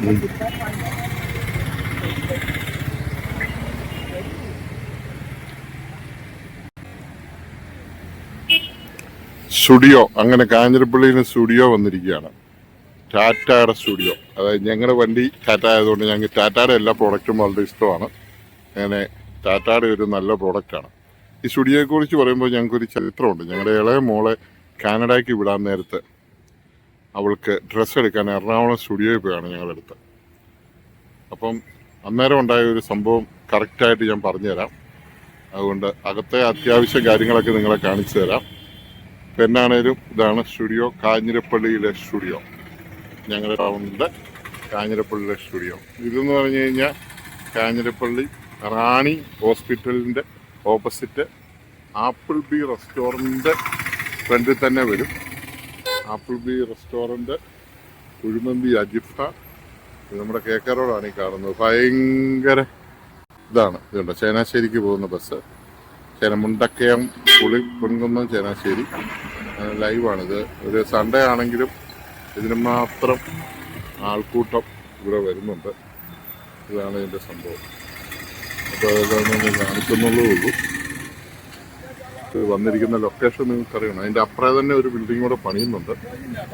Studio, അങ്ങനെ കാഞ്ഞിരപ്പള്ളിയിൽ studio വന്നിരിക്കുകയാണ്. ടാറ്റയുടെ സ്റ്റുഡിയോ. അതായത് ഞങ്ങളുടെ വണ്ടി ടാറ്റ ആയതുകൊണ്ട് ഞങ്ങൾക്ക് ടാറ്റയുടെ എല്ലാ പ്രോഡക്റ്റും വളരെ ഇഷ്ടമാണ്. അങ്ങനെ ടാറ്റയുടെ ഒരു നല്ല പ്രോഡക്റ്റാണ്. ഈ സ്റ്റുഡിയോയെക്കുറിച്ച് പറയുമ്പോൾ ഞങ്ങൾക്കൊരു ചരിത്രമുണ്ട്. ഞങ്ങളുടെ ഇളയ മോളെ കാനഡയ്ക്ക് വിടാൻ നേരത്ത് അവൾക്ക് ഡ്രസ്സ് എടുക്കാൻ എറണാകുളം സ്റ്റുഡിയോയിൽ പോയാണ് ഞങ്ങളെടുത്ത്. അപ്പം അന്നേരം ഉണ്ടായ ഒരു സംഭവം കറക്റ്റായിട്ട് ഞാൻ പറഞ്ഞുതരാം. അതുകൊണ്ട് അകത്തെ അത്യാവശ്യ കാര്യങ്ങളൊക്കെ നിങ്ങളെ കാണിച്ചു തരാം. എന്നാണേലും ഇതാണ് സ്റ്റുഡിയോ, കാഞ്ഞിരപ്പള്ളിയിലെ സ്റ്റുഡിയോ. ഞങ്ങളുടെ ടൗണിൻ്റെ കാഞ്ഞിരപ്പള്ളിയിലെ സ്റ്റുഡിയോ. ഇതെന്ന് പറഞ്ഞു കഴിഞ്ഞാൽ കാഞ്ഞിരപ്പള്ളി റാണി ഹോസ്പിറ്റലിൻ്റെ ഓപ്പോസിറ്റ് ആപ്പിൾ ബി റെസ്റ്റോറൻറ്റ് ഫ്രണ്ടിൽ തന്നെ വരും. Apple B restaurant, kuzhimanthi Ajifa. ഇത് നമ്മുടെ കേക്ക റോഡാണ് ഈ കാണുന്നത്. ഭയങ്കര ഇതാണ്. ഇതുണ്ട് ചേനാശ്ശേരിക്ക് പോകുന്ന ബസ്. മുണ്ടക്കയം, പൊൻകുന്നം, ചേനാശ്ശേരി ലൈവാണിത്. ഒരു സൺഡേ ആണെങ്കിലും ഇതിന് മാത്രം ആൾക്കൂട്ടം ഇവിടെ വരുന്നുണ്ട്. ഇതാണ് ഇതിൻ്റെ സംഭവം. അപ്പോൾ അതൊന്നും കാണിക്കുന്നുള്ളൂ. ഇത് വന്നിരിക്കുന്ന ലൊക്കേഷൻ നിങ്ങൾക്കറിയണം. അതിൻ്റെ അപ്പുറം തന്നെ ഒരു ബിൽഡിംഗ് കൂടെ പണിയുന്നുണ്ട്.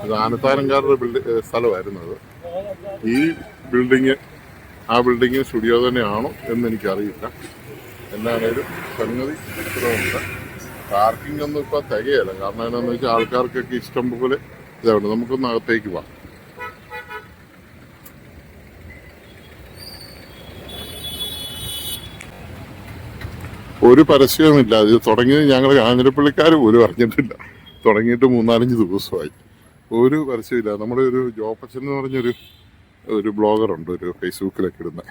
ഇത് ആനത്താനങ്കാരുടെ സ്ഥലമായിരുന്നു അത്. ഈ ബിൽഡിങ് ആ ബിൽഡിങ് സ്റ്റുഡിയോ തന്നെയാണോ എന്നെനിക്കറിയില്ല. എന്താണേലും സംഗതി ഇത്രയുണ്ട്. പാർക്കിംഗ് ഒന്നും ഇപ്പം തികയല്ല. കാരണം എന്താണെന്ന് വെച്ചാൽ ആൾക്കാർക്കൊക്കെ ഇഷ്ടം പോലെ ഇതാണ്. നമുക്കൊന്ന് അകത്തേക്ക് പോവാം. ഒരു പരസ്യവുമില്ല. ഇത് തുടങ്ങിയത് ഞങ്ങൾ കാഞ്ഞിരപ്പള്ളിക്കാർ പോലും അറിഞ്ഞിട്ടില്ല. തുടങ്ങിയിട്ട് 3-4 ദിവസമായി. ഒരു പരസ്യമില്ല. നമ്മുടെ ഒരു ജോപ്പച്ചൻ എന്ന് പറഞ്ഞൊരു ബ്ലോഗറുണ്ട്, ഒരു ഫേസ്ബുക്കിലൊക്കെ ഇടുന്ന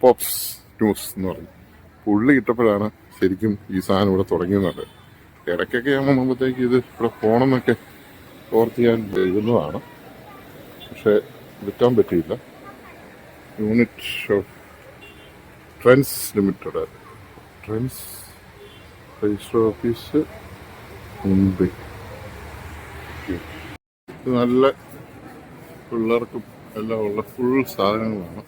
പോപ്സ് ന്യൂസ് എന്ന് പറഞ്ഞു. പുള്ളി ഇട്ടപ്പോഴാണ് ശരിക്കും ഈ സാധനം ഇവിടെ തുടങ്ങിയെന്നത്. ഇടയ്ക്കൊക്കെ ഞാൻ വന്നപ്പോഴത്തേക്ക് ഇത് ഇവിടെ പോകണമെന്നൊക്കെ ഓർത്ത് ഞാൻ എഴുതുന്നതാണ്. പക്ഷെ എടുക്കാൻ പറ്റിയില്ല. Unit of trends limited, trends register office, Mumbai. ഇത് നല്ല പിള്ളേർക്കും എല്ലാം ഉള്ള ഫുൾ സാധനങ്ങളാണ്.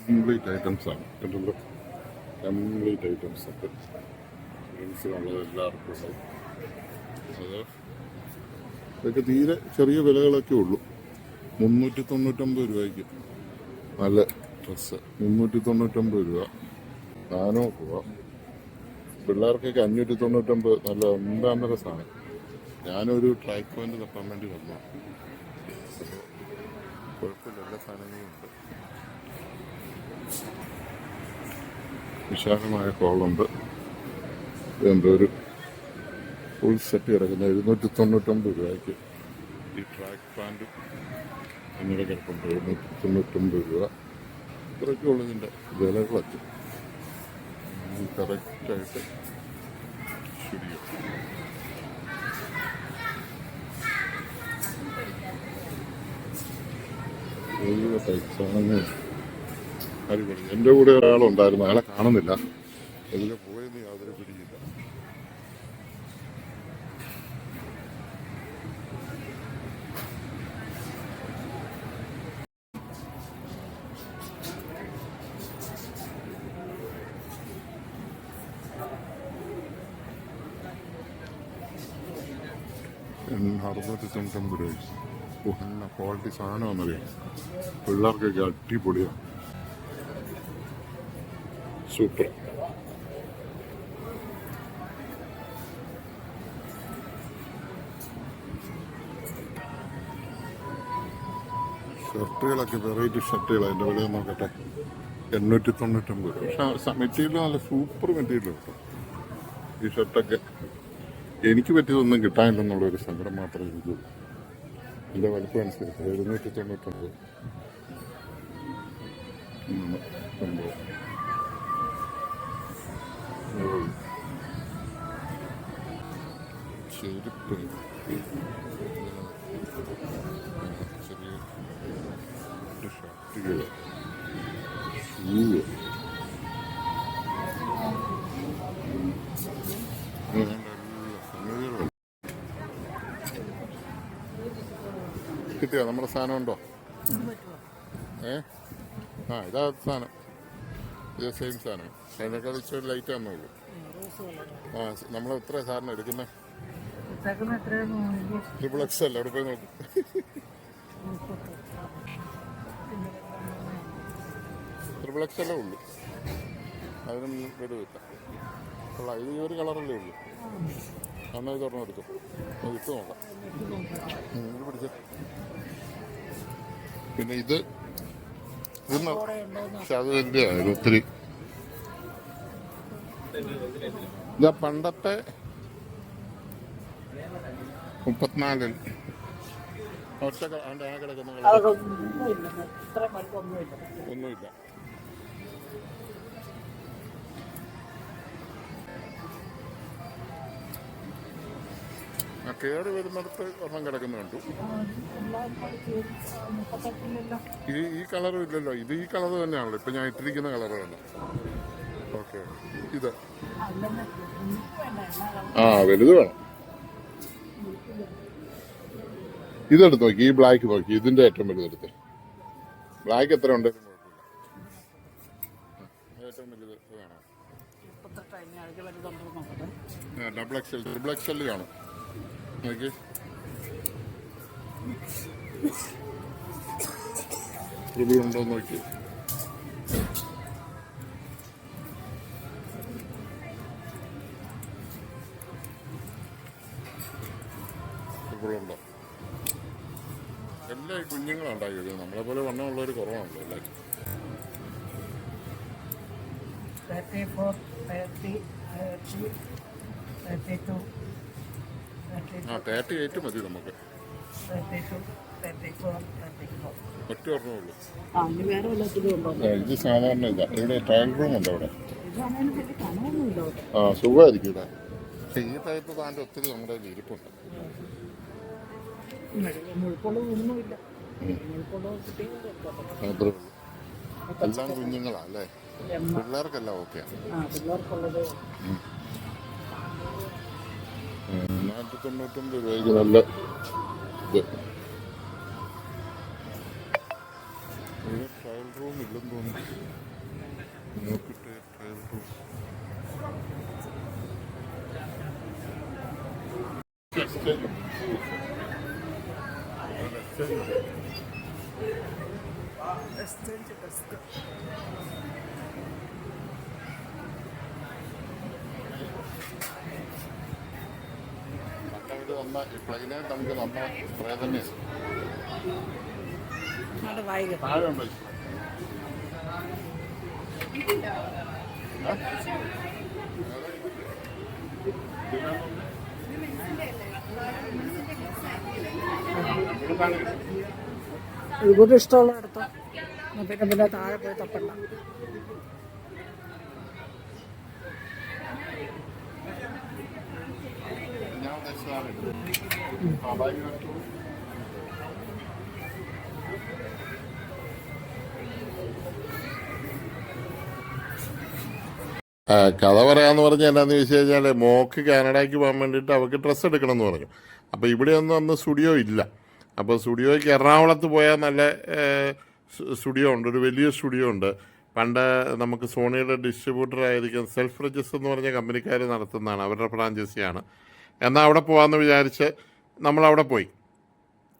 കംപ്ലീറ്റ് ഐറ്റംസാണ്. കണ്ടല്ലോ, കംപ്ലീറ്റ് ഐറ്റംസ് ഒക്കെ ഫ്രണ്ട്സിനുള്ളത് എല്ലാവർക്കും ഉണ്ടാവും. അത് ഇതൊക്കെ തീരെ ചെറിയ വിലകളൊക്കെ ഉള്ളൂ. 399 രൂപയ്ക്ക് നല്ല ഡ്രസ്സ്. 399 രൂപ. 400 രൂപ. പിള്ളേർക്കൊക്കെ 599. നല്ല ഒന്നാമര സാധനം. ഞാനൊരു ട്രാക്ക് പോയിന്റ് തപ്പാൻ വേണ്ടി വന്നു. കുഴപ്പമില്ല, എല്ലാ സാധനങ്ങളും ഉണ്ട്. വിശാലമായ ഹോളുണ്ട്. ഇതെന്തോ ഒരു ഫുൾ സെറ്റ് കിടക്കുന്ന 299 രൂപയ്ക്ക് ഈ ട്രാക്ക് പാൻറ്റും അങ്ങനെ കിടപ്പുണ്ട്. 299 രൂപ. ഇത്രയൊക്കെ ഉള്ളതിൻ്റെ വിലകളൊക്കെ കറക്റ്റായിട്ട് ശരിയോ. അടിപൊളി. എൻ്റെ കൂടെ ഒരാളുണ്ടായിരുന്നു, അയാളെ കാണുന്നില്ല. ഇതിൽ പോയെന്ന് യാതൊരു പിടിയില്ല. $699. നല്ല ക്വാളിറ്റി സാധനമാണെന്നറിയാം. പിള്ളേർക്കൊക്കെ അടിപൊളിയാണ്. സൂപ്പർ. ഷർട്ടുകളൊക്കെ വെറൈറ്റി ഷർട്ടുകൾ. അതിൻ്റെ വില നോക്കട്ടെ. 899 രൂപ. പക്ഷെ മെറ്റീരിയൽ നല്ല സൂപ്പർ മെറ്റീരിയൽ കേട്ടോ. ഈ ഷർട്ടൊക്കെ എനിക്ക് പറ്റിയതൊന്നും കിട്ടാനില്ലെന്നുള്ളൊരു സങ്കടം മാത്രമേ എനിക്കുള്ളൂ. എൻ്റെ വലിപ്പം അനുസരിച്ച് 799 സംഭവം. ചെരുപ്പ്, ചെറിയ ഷർട്ടുകൾ, ഷൂവ്, കിട്ടിയോ? നമ്മുടെ സാധനം ഉണ്ടോ? ആ ഇതാ സാധനം, ഇത് സെയിം സാധനം. അതിനേക്കാൾ ഇച്ചിരി ലൈറ്റ് ആണെന്നുള്ളൂ. ആ നമ്മൾ എത്ര സാധനം എടുക്കുന്നത്? XXL അല്ല, അവിടെ പോയി നോക്കും. XXL ഉള്ളൂ, അതിനും എടുക്കില്ല. കൊള്ളാം, ഇത് ഈ ഒരു കളറല്ലേ ഉള്ളൂ. നന്നായി തുറന്നു എടുക്കും, ഇട്ട് നോക്കാം. ഇത് പിടിച്ച പിന്നെ ഇത് പക്ഷെ അത് വലിയ ഒത്തിരി. ഇതാ പണ്ടത്തെ 34 ഒറ്റ അതിൻ്റെ ആ കിടക്കുന്ന ഒന്നുമില്ല. ആ കയറി വരുന്നിടത്ത് ഒരെണ്ണം കിടക്കുന്ന കണ്ടു. ഈ കളറും ഇല്ലല്ലോ, ഇത് ഈ കളർ തന്നെയാണല്ലോ ഇപ്പം ഞാൻ ഇട്ടിരിക്കുന്ന കളർ തന്നെ. ഓക്കെ, ഇത് ആ വലുത് വേണം. ഇതെടുത്ത് നോക്കി, ഈ ബ്ലാക്ക് നോക്കി, ഇതിന്റെ ഏറ്റവും വലുതെടുത്ത്. ബ്ലാക്ക് എത്ര ഉണ്ടെങ്കിലും കുഴപ്പമില്ല, ഏറ്റവും വലുത് വേണം. XXL XXL കാണും നോക്കി. ഉണ്ടോ നോക്കി. ഉണ്ടോ? എല്ലാ കുഞ്ഞുങ്ങളാണ് ഉണ്ടാക്കിയത്, നമ്മളെ പോലെ വണ്ണമുള്ളവർ കുറവാണല്ലോ അല്ലേ. 38 മതി നമുക്ക്. ഒറ്റ ഒരെണ്ണമുള്ളൂ. ഇത് സാധാരണ ഇതാ. ഇവിടെ ട്രയൽ റൂം ഉണ്ടോ അവിടെ? ആ സുഖമായിരിക്കും ഇവിടെ. പക്ഷെ ഈ ടൈപ്പ് താൻ്റെ ഒത്തിരി നമ്മുടെ കയ്യിൽ ഇരിപ്പുണ്ട്. എല്ലാം കുഞ്ഞുങ്ങളാ അല്ലേ? പിള്ളേർക്കെല്ലാം ഓക്കെ. 499 രൂപയ്ക്ക് നല്ല ഇത്. ഇവിടെ ട്രയൽ റൂം ഇല്ലെന്ന് തോന്നുന്നു. നോക്കിട്ട് ട്രയൽ റൂം പ്ലെയിനെ നമുക്ക് നന്ന സ്പ്രേ തന്നെ താഴെ ഉണ്ടോ? ഇവിടെ ഇഷ്ടമുള്ള എടുത്തോ, പിന്നെ താഴെ പോയി തപ്പണ്ട. കഥ പറയാന്ന് പറഞ്ഞാൽ എന്നാന്ന് ചോദിച്ചു കഴിഞ്ഞാൽ മോക്ക് കാനഡയ്ക്ക് പോകാൻ വേണ്ടിയിട്ട് അവൾക്ക് ഡ്രസ്സ് എടുക്കണം എന്ന് പറഞ്ഞു. അപ്പോൾ ഇവിടെയൊന്നും അന്ന് സ്റ്റുഡിയോ ഇല്ല. അപ്പോൾ സ്റ്റുഡിയോയ്ക്ക് എറണാകുളത്ത് പോയാൽ നല്ല സ്റ്റുഡിയോ ഉണ്ട്, ഒരു വലിയ സ്റ്റുഡിയോ ഉണ്ട്. പണ്ട് നമുക്ക് സോണിയുടെ ഡിസ്ട്രിബ്യൂട്ടർ ആയിരിക്കും സെൽഫ് റെജിസ്റ്റർ എന്ന് പറഞ്ഞ കമ്പനിക്കാർ നടത്തുന്നതാണ്, അവരുടെ ഫ്രാഞ്ചൈസിയാണ്. എന്നാൽ അവിടെ പോകാമെന്ന് വിചാരിച്ച് നമ്മളവിടെ പോയി.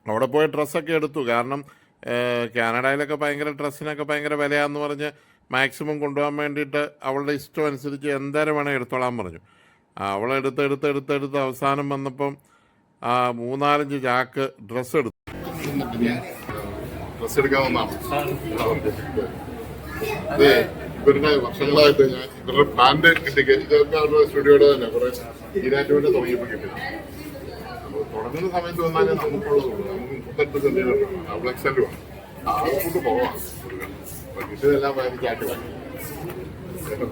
അവിടെ പോയി ഡ്രസ്സൊക്കെ എടുത്തു. കാരണം കാനഡയിലൊക്കെ ഭയങ്കര ഡ്രസ്സിനൊക്കെ ഭയങ്കര വിലയാന്ന് പറഞ്ഞ് മാക്സിമം കൊണ്ടുപോകാൻ വേണ്ടിയിട്ട് അവളുടെ ഇഷ്ടം അനുസരിച്ച് എന്തായാലും വേണേൽ എടുത്തോളാൻ പറഞ്ഞു. അവളെടുത്ത് അവസാനം വന്നപ്പം 3-4 ചാക്ക് ഡ്രസ്സ് എടുത്തു. ഡ്രസ്സ് എടുക്കാവുന്നതാണ്. ഇവരുടെ വർഷങ്ങളായിട്ട് ഞാൻ ഇവരുടെ പ്ലാന്റ് കിട്ടി. ഇതൊക്കെ അവരുടെ സ്റ്റുഡിയോയുടെ തന്നെ കുറെ ഈരാറ്റുവിന്റെ തുടങ്ങിയപ്പോൾ കിട്ടി. തുടങ്ങുന്ന സമയത്ത് വന്നാലേ നമുക്കുള്ളതുള്ളൂ. നമുക്ക് 38 സെന്റിമീറ്റർ XXL കൊണ്ട് പോവാം. കിട്ടിയതെല്ലാം ചാറ്റ്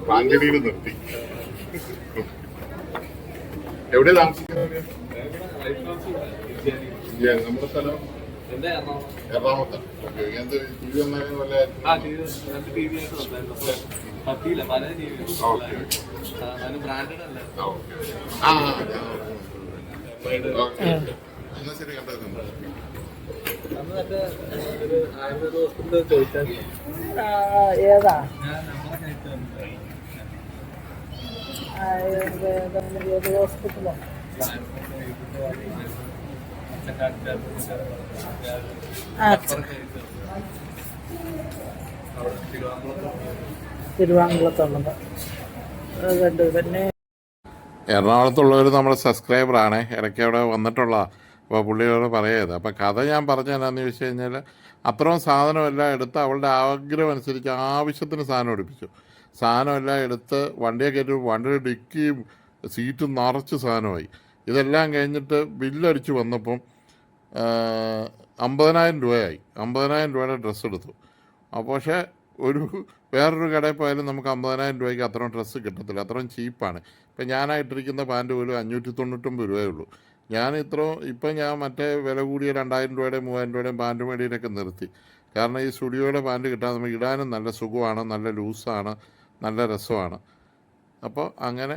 പ്ലാന്റടിയിൽ നിർത്തി. എവിടെയാ താമസിക്കുന്നത്? നമ്മുടെ സ്ഥലം എറണാകുളത്ത്. ഇങ്ങനത്തെ ടി വി വന്നാലും വല്ല എന്നാ ശരി, കണ്ടത്. ഏതാ ഏത് ഹോസ്പിറ്റലോ? തിരുവാങ്കുളത്തുള്ളത് കണ്ടു. പിന്നെ എറണാകുളത്തുള്ളവർ നമ്മുടെ സബ്സ്ക്രൈബറാണ്, ഇടയ്ക്ക് അവിടെ വന്നിട്ടുള്ള. അപ്പോൾ പുള്ളിയോട് പറയരുത്. അപ്പോൾ കഥ ഞാൻ പറഞ്ഞ എന്നാന്ന് ചോദിച്ചു കഴിഞ്ഞാൽ, അത്രയും സാധനമെല്ലാം എടുത്ത് അവളുടെ ആഗ്രഹം അനുസരിച്ച് ആവശ്യത്തിന് സാധനം എടുപ്പിച്ചു. സാധനമെല്ലാം എടുത്ത് വണ്ടിയെ കയറ്റി, വണ്ടിയുടെ ഡിക്കിയും സീറ്റും നിറച്ച് സാധനമായി. ഇതെല്ലാം കഴിഞ്ഞിട്ട് ബില്ലടിച്ച് വന്നപ്പം 50,000 രൂപയായി. 50,000 രൂപയുടെ ഡ്രസ്സ് എടുത്തു. അപ്പോൾ പക്ഷേ വേറൊരു കടയിൽ പോയാലും നമുക്ക് 50,000 രൂപയ്ക്ക് അത്രയും ഡ്രസ്സ് കിട്ടത്തില്ല, അത്രയും ചീപ്പാണ്. ഇപ്പം ഞാനായിട്ടിരിക്കുന്ന പാൻറ്റ് പോലും 599 രൂപയേ ഉള്ളൂ. ഇപ്പം ഞാൻ മറ്റേ വില കൂടിയ 2,000 രൂപയുടെയും 3,000 രൂപയുടെയും പാൻറ്റ് മേടിയിലൊക്കെ നിർത്തി. കാരണം ഈ സ്റ്റുഡിയോയുടെ പാൻറ്റ് കിട്ടാൻ നമുക്ക് ഇടാനും നല്ല സുഖമാണ്, നല്ല ലൂസാണ്, നല്ല രസമാണ്. അപ്പോൾ അങ്ങനെ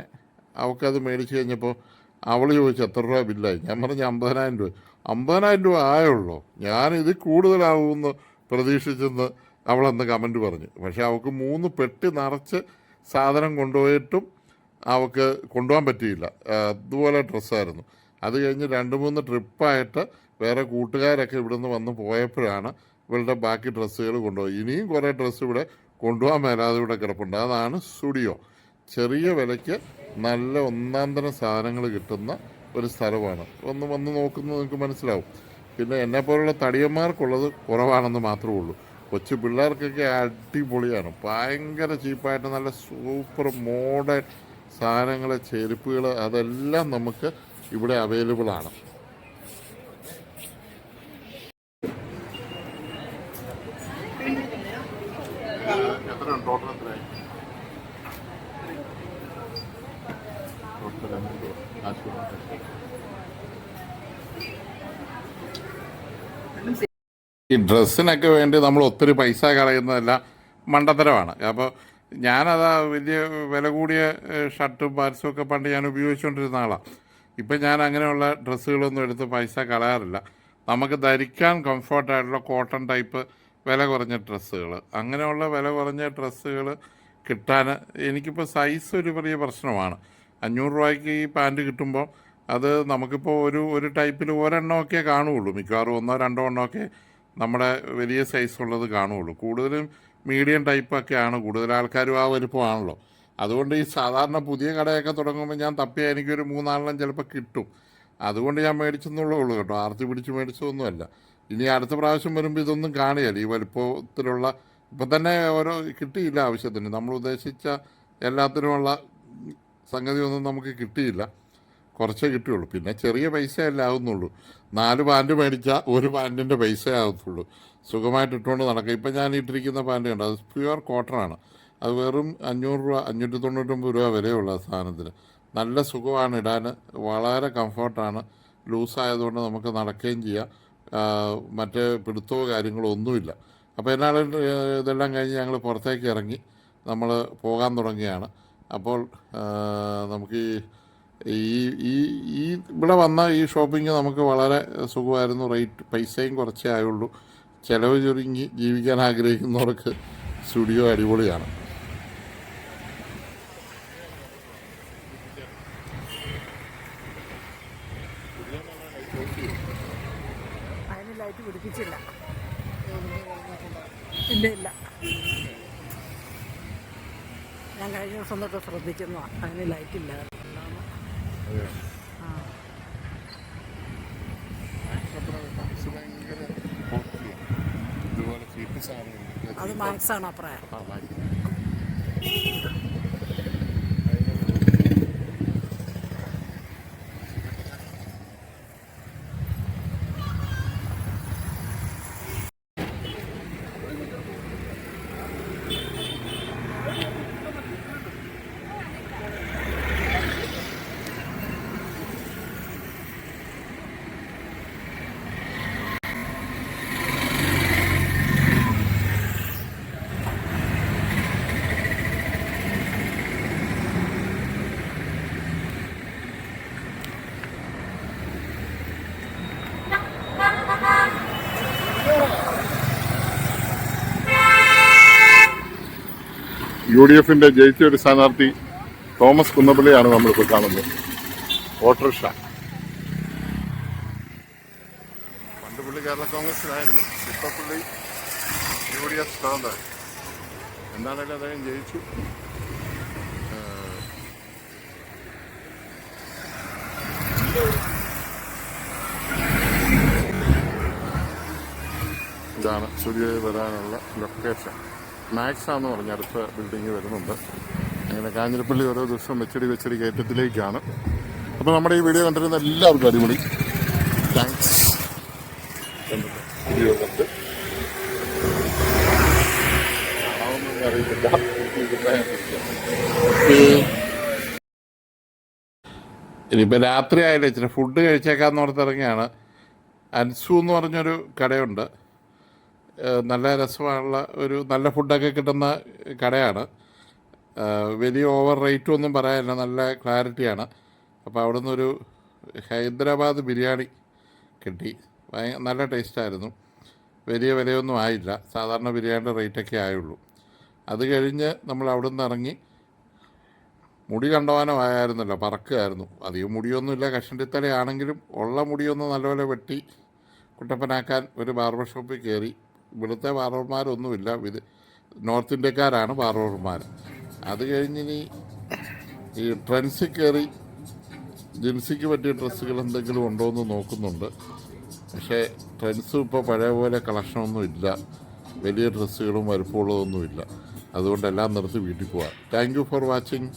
അവൾക്കത് മേടിച്ച് കഴിഞ്ഞപ്പോൾ അവൾ ചോദിച്ചു എത്ര രൂപ ബില്ലായി. ഞാൻ പറഞ്ഞു 50,000 രൂപ. 50,000 രൂപ ആയുള്ളൂ, ഞാനിത് കൂടുതലാവുമെന്ന് പ്രതീക്ഷിച്ചെന്ന് അവളന്ന് കമൻറ്റ് പറഞ്ഞു. പക്ഷേ അവൾക്ക് 3 പെട്ടി നിറച്ച് സാധനം കൊണ്ടുപോയിട്ടും അവൾക്ക് കൊണ്ടുപോകാൻ പറ്റിയില്ല. അതുപോലെ ഡ്രസ്സായിരുന്നു. അത് കഴിഞ്ഞ് 2-3 ട്രിപ്പായിട്ട് വേറെ കൂട്ടുകാരൊക്കെ ഇവിടുന്ന് വന്ന് പോയപ്പോഴാണ് ഇവളുടെ ബാക്കി ഡ്രസ്സുകൾ കൊണ്ടുപോയി. ഇനിയും കുറേ ഡ്രസ്സ് ഇവിടെ കൊണ്ടുപോകാൻ മേലാതെ ഇവിടെ കിടപ്പുണ്ട്. അതാണ് സ്റ്റുഡിയോ. ചെറിയ വിലയ്ക്ക് നല്ല ഒന്നാന്തരം സാധനങ്ങൾ കിട്ടുന്ന ഒരു സ്ഥലമാണ്. വന്ന് നോക്കുന്നത് നിങ്ങൾക്ക് മനസ്സിലാവും. പിന്നെ എന്നെപ്പോലുള്ള തടിയന്മാർക്കുള്ളത് കുറവാണെന്ന് മാത്രമേ ഉള്ളൂ. കൊച്ചു പിള്ളേർക്കൊക്കെ അടിപൊളിയാണ്. ഭയങ്കര ചീപ്പായിട്ട് നല്ല സൂപ്പർ മോഡേൺ സാധനങ്ങൾ, ചെരുപ്പുകൾ, അതെല്ലാം നമുക്ക് ഇവിടെ അവൈലബിൾ ആണ്. ഈ ഡ്രസ്സിനൊക്കെ വേണ്ടി നമ്മൾ ഒത്തിരി പൈസ കളയുന്നതെല്ലാം മണ്ടത്തരമാണ്. അപ്പോൾ ഞാനതാ വലിയ വില കൂടിയ ഷർട്ടും പാൻസും ഒക്കെ പണ്ട് ഞാൻ ഉപയോഗിച്ചുകൊണ്ടിരുന്ന ആളാണ്. ഇപ്പം ഞാൻ അങ്ങനെയുള്ള ഡ്രസ്സുകളൊന്നും എടുത്ത് പൈസ കളയാറില്ല. നമുക്ക് ധരിക്കാൻ കംഫർട്ടായിട്ടുള്ള കോട്ടൺ ടൈപ്പ് വില കുറഞ്ഞ ഡ്രസ്സുകൾ, അങ്ങനെയുള്ള വില കുറഞ്ഞ ഡ്രസ്സുകൾ കിട്ടാൻ എനിക്കിപ്പോൾ സൈസ് ഒരു വലിയ പ്രശ്നമാണ്. 500 രൂപയ്ക്ക് ഈ പാൻറ്റ് കിട്ടുമ്പോൾ അത് നമുക്കിപ്പോൾ ഒരു ടൈപ്പിൽ ഒരെണ്ണമൊക്കെ കാണുകയുള്ളൂ. മിക്കവാറും 1-2 എണ്ണമൊക്കെ നമ്മുടെ വലിയ സൈസുള്ളത് കാണുകയുള്ളൂ. കൂടുതലും മീഡിയം ടൈപ്പൊക്കെയാണ്. കൂടുതൽ ആൾക്കാരും ആ വലുപ്പമാണല്ലോ. അതുകൊണ്ട് ഈ സാധാരണ പുതിയ കടയൊക്കെ തുടങ്ങുമ്പോൾ ഞാൻ തപ്പിയാൽ എനിക്കൊരു 3-4 ചിലപ്പോൾ കിട്ടും. അതുകൊണ്ട് ഞാൻ മേടിച്ചെന്നുള്ളേ ഉള്ളൂ കേട്ടോ, ആർത്തി പിടിച്ച് മേടിച്ചതൊന്നുമല്ല. ഇനി അടുത്ത പ്രാവശ്യം വരുമ്പോൾ ഇതൊന്നും കാണുകയില്ല. ഈ വലുപ്പത്തിലുള്ള ഇപ്പം തന്നെ ഓരോ കിട്ടിയില്ല ആവശ്യത്തിന്. നമ്മൾ ഉദ്ദേശിച്ച എല്ലാത്തിനുമുള്ള സംഗതിയൊന്നും നമുക്ക് കിട്ടിയില്ല, കുറച്ചേ കിട്ടുകയുള്ളൂ. പിന്നെ ചെറിയ പൈസയല്ലേ ആകുന്നുള്ളൂ. 4 പാൻറ്റ് മേടിച്ചാൽ 1 പാൻറ്റിൻ്റെ പൈസ ആകത്തുള്ളൂ. സുഖമായിട്ട് ഇട്ടുകൊണ്ട് നടക്കുക. ഇപ്പം ഞാൻ ഇട്ടിരിക്കുന്ന പാൻറ്റ് കണ്ടോ, അത് പ്യുവർ കോട്ടണാണ്. അത് വെറും 500 രൂപ, 599 രൂപ വിലയുള്ള സാധനത്തിന്. നല്ല സുഖമാണ് ഇടാൻ, വളരെ കംഫർട്ടാണ്. ലൂസായതുകൊണ്ട് നമുക്ക് നടക്കുകയും ചെയ്യാം. മറ്റേ പിടുത്തമോ കാര്യങ്ങളോ ഒന്നുമില്ല. അപ്പോൾ എന്നാലും ഇതെല്ലാം കഴിഞ്ഞ് ഞങ്ങൾ പുറത്തേക്ക് ഇറങ്ങി നമ്മൾ പോകാൻ തുടങ്ങിയാണ്. അപ്പോൾ നമുക്ക് ഈ ഇവിടെ വന്ന ഈ ഷോപ്പിംഗ് നമുക്ക് വളരെ സുഖമായിരുന്നു. പൈസയും കുറച്ചേ ആയുള്ളൂ. ചിലവ് ചുരുങ്ങി ജീവിക്കാൻ ആഗ്രഹിക്കുന്നവർക്ക് സ്റ്റുഡിയോ അടിപൊളിയാണ്. അതിന് ലൈറ്റ് പിടിപ്പിച്ചില്ല. ഇല്ല, ഞാൻ കഴിഞ്ഞ ദിവസം തൊട്ട് ശ്രദ്ധിക്കുന്നതാണ്. അതിന് ലൈറ്റ് ഇല്ല. അത് മാക്സ് ആണ് അപ്പുറം. UDF ജയിച്ച ഒരു സ്ഥാനാർത്ഥി തോമസ് കുന്നപ്പള്ളിയാണ് നമ്മളിപ്പോൾ കാണുന്നത്. ഓട്ടോറിക്ഷ. പണ്ട് പുള്ളി കേരള കോൺഗ്രസിലായിരുന്നു, ഇപ്പോൾ പുള്ളി UDF സ്ഥാനാർത്ഥി. എന്താണെങ്കിലും അദ്ദേഹം ജയിച്ചു. ഇതാണ് സ്റ്റുഡിയോയിൽ വരാനുള്ള ലൊക്കേഷൻ. മാക്സാന്ന് പറഞ്ഞ അടുത്ത ബിൽഡിങ് വരുന്നുണ്ട്. അങ്ങനെ കാഞ്ഞിരപ്പള്ളി ഓരോ ദിവസം വെച്ചടി കയറ്റത്തിലേക്കാണ്. അപ്പോൾ നമ്മുടെ ഈ വീഡിയോ കണ്ടിരുന്ന എല്ലാവർക്കും അടിപൊളി താങ്ക്സ്. വീഡിയോ കണ്ട് അറിയില്ല. ഇനിയിപ്പോൾ രാത്രി ആയില്ല, ഇച്ചിരി ഫുഡ് കഴിച്ചേക്കാന്ന് ഓർത്തിറങ്ങിയാണ്. അൻസു എന്ന് പറഞ്ഞൊരു കടയുണ്ട്. നല്ല രസമുള്ള ഒരു നല്ല ഫുഡൊക്കെ കിട്ടുന്ന കടയാണ്. വലിയ ഓവർ റേറ്റും ഒന്നും പറയാനില്ല, നല്ല ക്ലാരിറ്റിയാണ്. അപ്പോൾ അവിടെ നിന്നൊരു ഹൈദരാബാദ് ബിരിയാണി കിട്ടി. നല്ല ടേസ്റ്റായിരുന്നു. വലിയ വിലയൊന്നും ആയില്ല, സാധാരണ ബിരിയാണിയുടെ റേറ്റൊക്കെ ആയുള്ളൂ. അത് കഴിഞ്ഞ് നമ്മൾ അവിടെ നിന്ന് ഇറങ്ങി. മുടി കണ്ടവാനമായിരുന്നല്ലോ, പറക്കുകയായിരുന്നു. അധികം മുടിയൊന്നുമില്ല, കഷണ്ടിത്തലയാണെങ്കിലും ഉള്ള മുടിയൊന്ന് നല്ലപോലെ വെട്ടി കുട്ടപ്പനാക്കാൻ ഒരു ബാർബർ ഷോപ്പിൽ കയറി. ഇവിടുത്തെ ബാർബർമാരൊന്നുമില്ല, നോർത്ത് ഇന്ത്യക്കാരാണ് ബാർബർമാർ. അത് കഴിഞ്ഞിനി ഈ ട്രെൻഡ്സിൽ കയറി ജിൻസിക്ക് പറ്റിയ ഡ്രസ്സുകൾ എന്തെങ്കിലും ഉണ്ടോ എന്ന് നോക്കുന്നുണ്ട്. പക്ഷേ ട്രെൻഡ്സും ഇപ്പോൾ പഴയ പോലെ കളക്ഷനൊന്നും ഇല്ല, വലിയ ഡ്രസ്സുകളും വലുപ്പമുള്ളതൊന്നുമില്ല. അതുകൊണ്ടെല്ലാം നിർത്തി വീട്ടിൽ പോവാം. Thank you for watching.